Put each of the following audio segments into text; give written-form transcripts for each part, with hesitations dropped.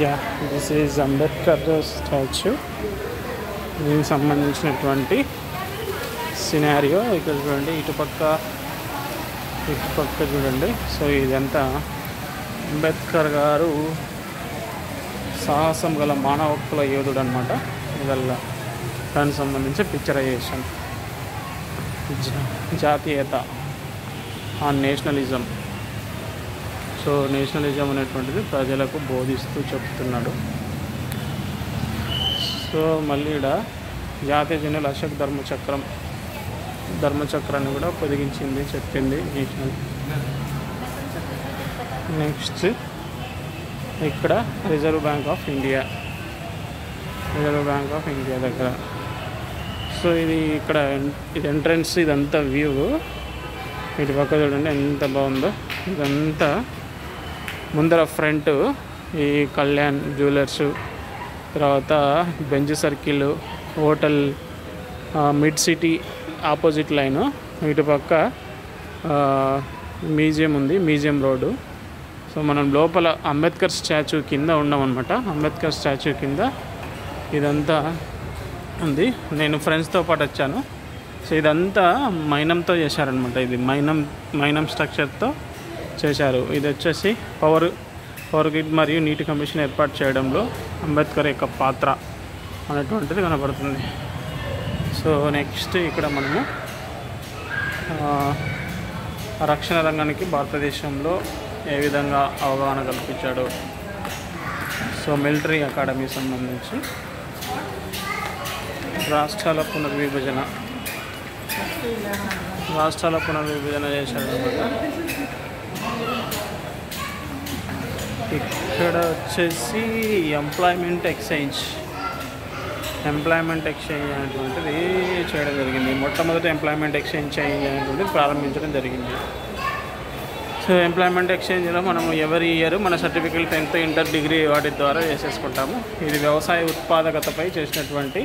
Yeah this is Ambedkar statue. దీనికి సంబంధించినటువంటి scenario ఇక్కడ చూడండి, ఇటుపక్క చూడండి. సో ఇదంతా అంబేద్కర్ గారు సాహసం గల మానవ హక్కుల యోధుడు అనమాట. ఇదల్లా దానికి సంబంధించి పిక్చరైజేషన్. జాతీయత, నేషనలిజం. సో నేషనలిజం అనేటువంటిది ప్రజలకు బోధిస్తూ చెప్తున్నాడు. సో మళ్ళీ ఇక్కడ జాతీయ జనుల అశోక్ ధర్మచక్రాన్ని కూడా పొదిగించింది, చెప్పింది నేషనల్. నెక్స్ట్ ఇక్కడ రిజర్వ్ బ్యాంక్ ఆఫ్ ఇండియా దగ్గర. సో ఇది ఇక్కడ ఇది ఎంట్రన్స్, ఇదంతా వ్యూ. ఇటు పక్క చూడండి ఎంత బాగుందో. ఇదంతా ముందర ఫ్రంట్ ఈ కళ్యాణ్ జ్యువెలర్స్, తర్వాత Benz circle, hotel, mid city opposite line. ఇటుపక్క మ్యూజియం ఉంది, మ్యూజియం రోడ్డు. సో మనం లోపల అంబేద్కర్ స్టాచ్యూ కింద ఉన్నామన్నమాట. అంబేద్కర్ స్టాచ్యూ కింద ఇదంతా ఉంది. నేను ఫ్రెండ్స్తో పాటు వచ్చాను. సో ఇదంతా మైనంతో చేశారనమాట. ఇది మైనం స్ట్రక్చర్తో చేశారు. ఇది వచ్చేసి పవర్ గ్రిడ్ మరియు నీటి కమిషన్ ఏర్పాటు చేయడంలో అంబేద్కర్ యొక్క పాత్ర అనేటువంటిది కనబడుతుంది. సో నెక్స్ట్ ఇక్కడ మనము రక్షణ రంగానికి భారతదేశంలో ఏ విధంగా అవగాహన కల్పించాడు. సో మిలిటరీ అకాడమీ సంబంధించి రాష్ట్రాల పునర్విభజన చేశాడు అనమాట. ఇక్కడ వచ్చేసి ఎంప్లాయ్మెంట్ ఎక్స్చేంజ్ అనేటువంటిది చేయడం జరిగింది. మొట్టమొదటి ఎంప్లాయ్మెంట్ ఎక్స్చేంజ్ అనేటువంటిది ప్రారంభించడం జరిగింది. సో ఎంప్లాయ్మెంట్ ఎక్స్చేంజ్లో మనం ఎవరి ఇయర్ మన సర్టిఫికేట్ 10th, ఇంటర్, డిగ్రీ వాటి ద్వారా చేసేసుకుంటాము. ఇది వ్యవసాయ ఉత్పాదకతపై చేసినటువంటి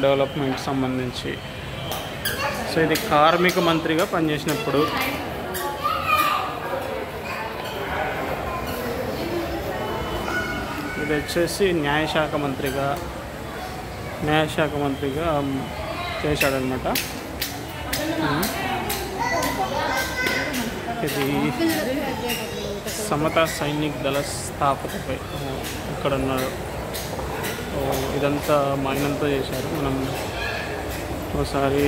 డెవలప్మెంట్ సంబంధించి. సో ఇది కార్మిక మంత్రిగా పనిచేసినప్పుడు. ఇది వచ్చేసి న్యాయశాఖ మంత్రిగా చేశాడనమాట. ఇది సమతా సైనిక్ దళ స్థాపకపై ఇక్కడ ఉన్నారు. ఇదంతా మైనంతో చేశారు. మనం ఒకసారి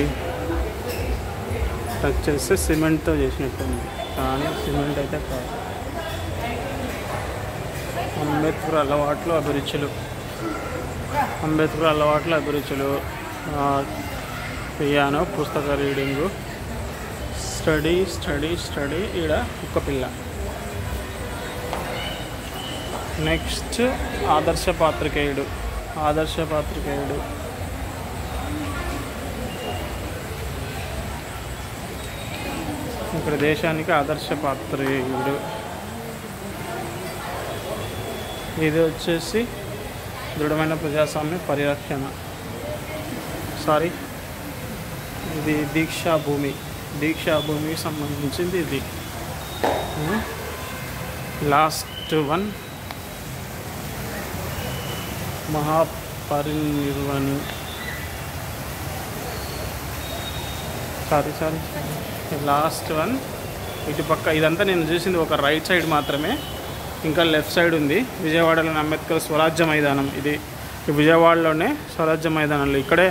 టచ్ చేస్తే సిమెంట్తో చేసినట్టుంది, కానీ సిమెంట్ అయితే కాదు. అంబేద్కర్ అలవాట్లు అభిరుచులు, పియానో, పుస్తక రీడింగు, స్టడీ. ఈడ కుక్కపిల్ల. నెక్స్ట్ ఆదర్శ పాత్రికేయుడు. ఇక్కడ దేశానికి ఆదర్శ పాత్రికేయుడు. ఇది వచ్చేసి దృఢమైన ప్రజాస్వామ్య పరిరక్షణ. ఇది దీక్షాభూమికి సంబంధించింది. ఇది లాస్ట్ వన్ మహాపరినిర్వాణి. లాస్ట్ వన్ ఇటుపక్క. ఇదంతా నేను చూసింది ఒక రైట్ సైడ్ మాత్రమే, ఇంకా లెఫ్ట్ సైడ్ ఉంది. విజయవాడలోని అంబేద్కర్ స్వరాజ్య మైదానం. ఇది విజయవాడలోనే స్వరాజ్య మైదానంలో ఇక్కడే